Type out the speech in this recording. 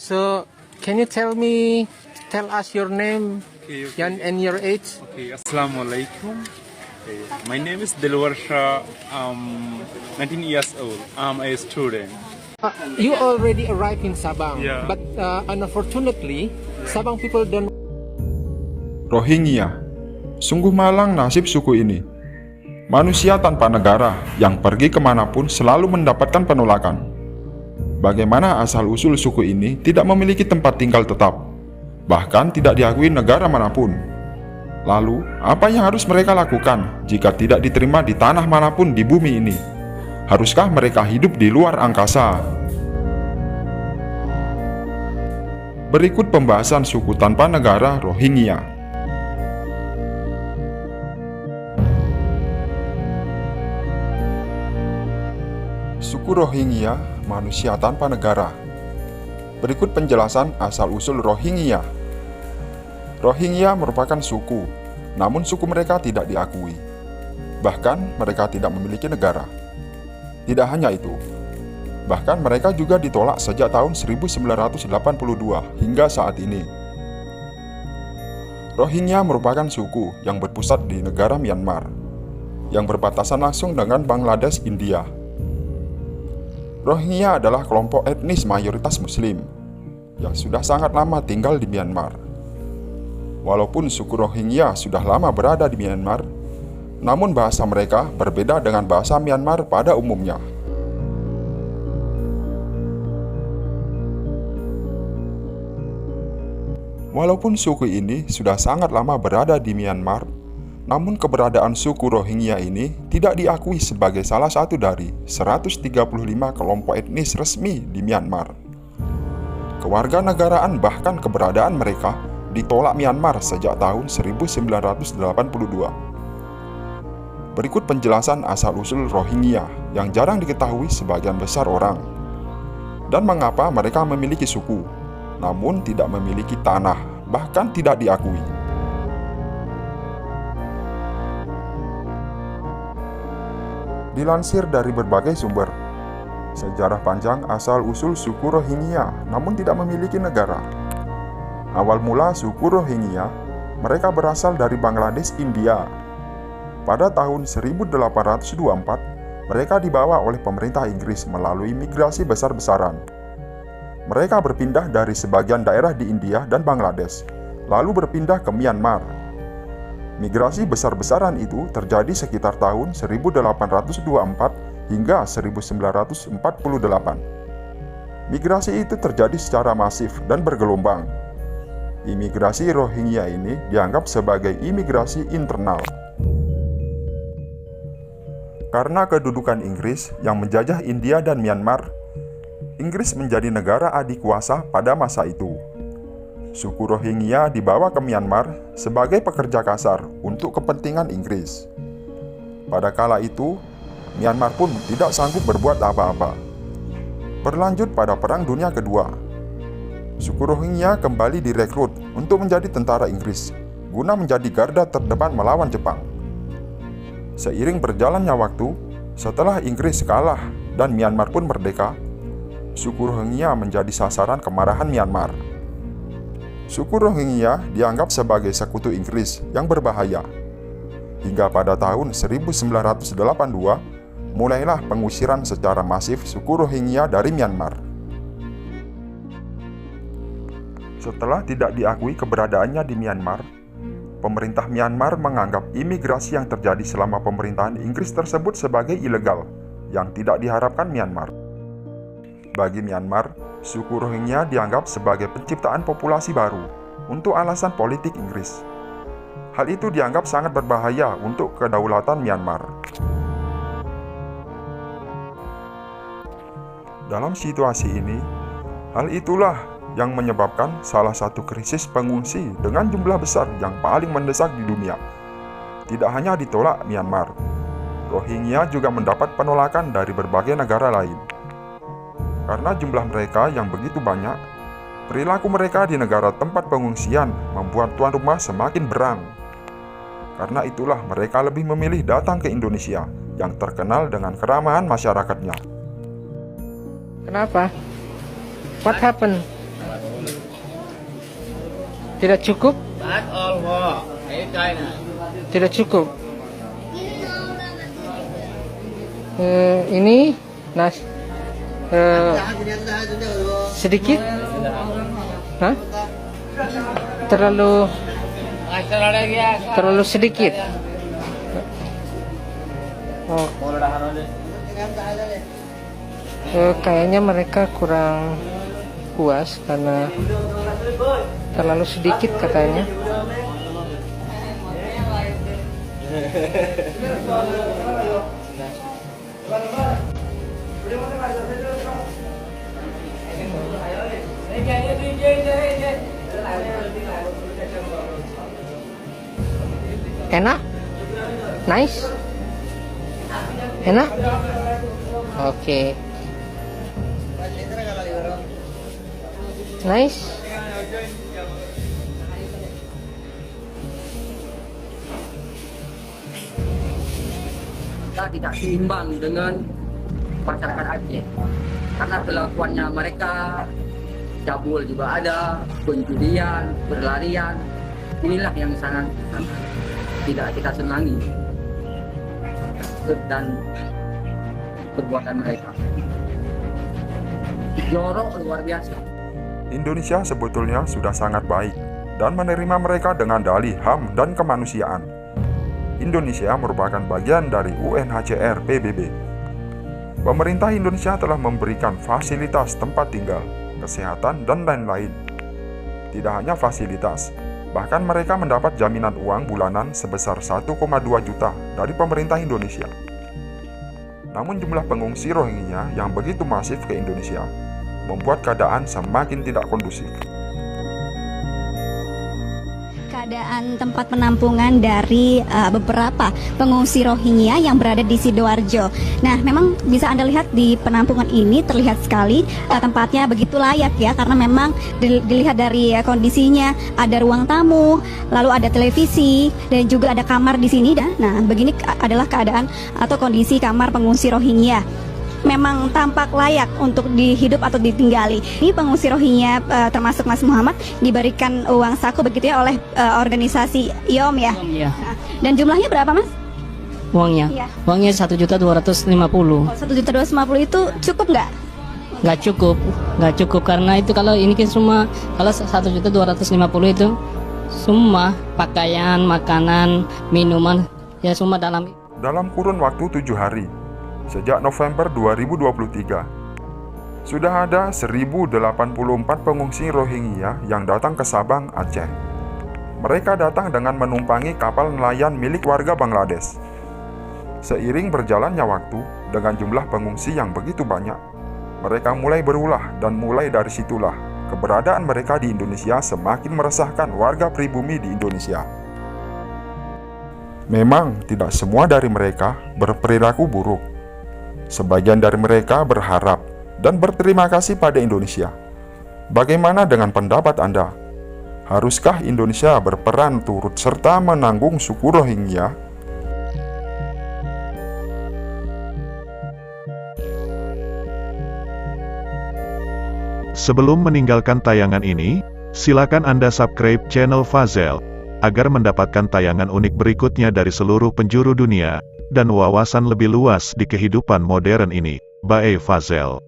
So, can you tell us your name and your age? Okay, Assalamualaikum. Okay. My name is Dilwar Shah. I'm 19 years old. I'm a student. You already arrived in Sabang, Yeah. but unfortunately, Sabang people don't. Rohingya. Sungguh malang nasib suku ini. Manusia tanpa negara yang pergi kemanapun selalu mendapatkan penolakan. Bagaimana asal-usul suku ini tidak memiliki tempat tinggal tetap, bahkan tidak diakui negara manapun. Lalu, apa yang harus mereka lakukan jika tidak diterima di tanah manapun di bumi ini? Haruskah mereka hidup di luar angkasa? Berikut pembahasan suku tanpa negara Rohingya. Suku Rohingya, manusia tanpa negara. Berikut penjelasan asal-usul Rohingya. Rohingya merupakan suku, namun suku mereka tidak diakui. Bahkan mereka tidak memiliki negara. Tidak hanya itu, bahkan mereka juga ditolak sejak tahun 1982 hingga saat ini. Rohingya merupakan suku yang berpusat di negara Myanmar, yang berbatasan langsung dengan Bangladesh, India. Rohingya adalah kelompok etnis mayoritas Muslim yang sudah sangat lama tinggal di Myanmar. Walaupun suku Rohingya sudah lama berada di Myanmar, namun bahasa mereka berbeda dengan bahasa Myanmar pada umumnya. Walaupun suku ini sudah sangat lama berada di Myanmar, namun keberadaan suku Rohingya ini tidak diakui sebagai salah satu dari 135 kelompok etnis resmi di Myanmar. Kewarganegaraan bahkan keberadaan mereka ditolak Myanmar sejak tahun 1982. Berikut penjelasan asal-usul Rohingya yang jarang diketahui sebagian besar orang, dan mengapa mereka memiliki suku, namun tidak memiliki tanah, bahkan tidak diakui. Dilansir dari berbagai sumber, sejarah panjang asal-usul suku Rohingya namun tidak memiliki negara. Awal mula suku Rohingya, mereka berasal dari Bangladesh, India. Pada tahun 1824, mereka dibawa oleh pemerintah Inggris melalui migrasi besar-besaran. Mereka berpindah dari sebagian daerah di India dan Bangladesh, lalu berpindah ke Myanmar. Migrasi besar-besaran itu terjadi sekitar tahun 1824 hingga 1948. Migrasi itu terjadi secara masif dan bergelombang. Imigrasi Rohingya ini dianggap sebagai imigrasi internal. Karena kedudukan Inggris yang menjajah India dan Myanmar, Inggris menjadi negara adikuasa pada masa itu. Suku Rohingya dibawa ke Myanmar sebagai pekerja kasar untuk kepentingan Inggris. Pada kala itu, Myanmar pun tidak sanggup berbuat apa-apa. Berlanjut pada Perang Dunia Kedua, suku Rohingya kembali direkrut untuk menjadi tentara Inggris guna menjadi garda terdepan melawan Jepang. Seiring berjalannya waktu, setelah Inggris kalah dan Myanmar pun merdeka, suku Rohingya menjadi sasaran kemarahan Myanmar. Suku Rohingya dianggap sebagai sekutu Inggris yang berbahaya. Hingga pada tahun 1982, mulailah pengusiran secara masif suku Rohingya dari Myanmar. Setelah tidak diakui keberadaannya di Myanmar, pemerintah Myanmar menganggap imigrasi yang terjadi selama pemerintahan Inggris tersebut sebagai ilegal yang tidak diharapkan Myanmar. Bagi Myanmar, suku Rohingya dianggap sebagai penciptaan populasi baru untuk alasan politik Inggris. Hal itu dianggap sangat berbahaya untuk kedaulatan Myanmar. Dalam situasi ini, hal itulah yang menyebabkan salah satu krisis pengungsi dengan jumlah besar yang paling mendesak di dunia. Tidak hanya ditolak Myanmar, Rohingya juga mendapat penolakan dari berbagai negara lain. Karena jumlah mereka yang begitu banyak, perilaku mereka di negara tempat pengungsian membuat tuan rumah semakin berang. Karena itulah mereka lebih memilih datang ke Indonesia yang terkenal dengan keramahan masyarakatnya. Kenapa? What happened? Tidak cukup? Tidak cukup. Ini sedikit? Hah? Terlalu sedikit. Oh. Kayaknya mereka kurang puas karena terlalu sedikit katanya. Enak? Nice? Enak? Oke. Nice? Kita tidak seimbang dengan masyarakat Aceh karena kelakuannya mereka cabul juga ada, pencurian, berlarian. Inilah yang sangat tidak kita senangi dan perbuatan mereka jorok luar biasa. Indonesia sebetulnya sudah sangat baik dan menerima mereka dengan dalih HAM dan kemanusiaan. Indonesia merupakan bagian dari UNHCR PBB. Pemerintah Indonesia telah memberikan fasilitas tempat tinggal, kesehatan, dan lain-lain. Tidak hanya fasilitas, bahkan mereka mendapat jaminan uang bulanan sebesar 1,2 juta dari pemerintah Indonesia. Namun jumlah pengungsi Rohingya yang begitu masif ke Indonesia membuat keadaan semakin tidak kondusif. Keadaan tempat penampungan dari beberapa pengungsi Rohingya yang berada di Sidoarjo. Nah, memang bisa Anda lihat di penampungan ini terlihat sekali tempatnya begitu layak ya, karena memang dilihat dari kondisinya ada ruang tamu, lalu ada televisi dan juga ada kamar di sini. Nah, begini adalah keadaan atau kondisi kamar pengungsi Rohingya. Memang tampak layak untuk dihidup atau ditinggali. Ini pengungsi Rohingya termasuk Mas Muhammad diberikan uang saku begitu ya oleh organisasi IOM ya. Iya. Dan jumlahnya berapa Mas? Uangnya? Iya. Uangnya 1.250.000. 1.250 itu cukup nggak? Nggak cukup karena itu kalau ini kan semua kalau 1.250 itu semua pakaian, makanan, minuman ya semua dalam Dalam kurun waktu 7 hari, sejak November 2023, sudah ada 1.084 pengungsi Rohingya yang datang ke Sabang, Aceh. Mereka datang dengan menumpangi kapal nelayan milik warga Bangladesh. Seiring berjalannya waktu, dengan jumlah pengungsi yang begitu banyak, mereka mulai berulah dan mulai dari situlah keberadaan mereka di Indonesia semakin meresahkan warga pribumi di Indonesia. Memang tidak semua dari mereka berperilaku buruk. Sebagian dari mereka berharap dan berterima kasih pada Indonesia. Bagaimana dengan pendapat Anda? Haruskah Indonesia berperan turut serta menanggung suku Rohingya? Sebelum meninggalkan tayangan ini, silakan Anda subscribe channel Fazel agar mendapatkan tayangan unik berikutnya dari seluruh penjuru dunia dan wawasan lebih luas di kehidupan modern ini. Bae Fazel.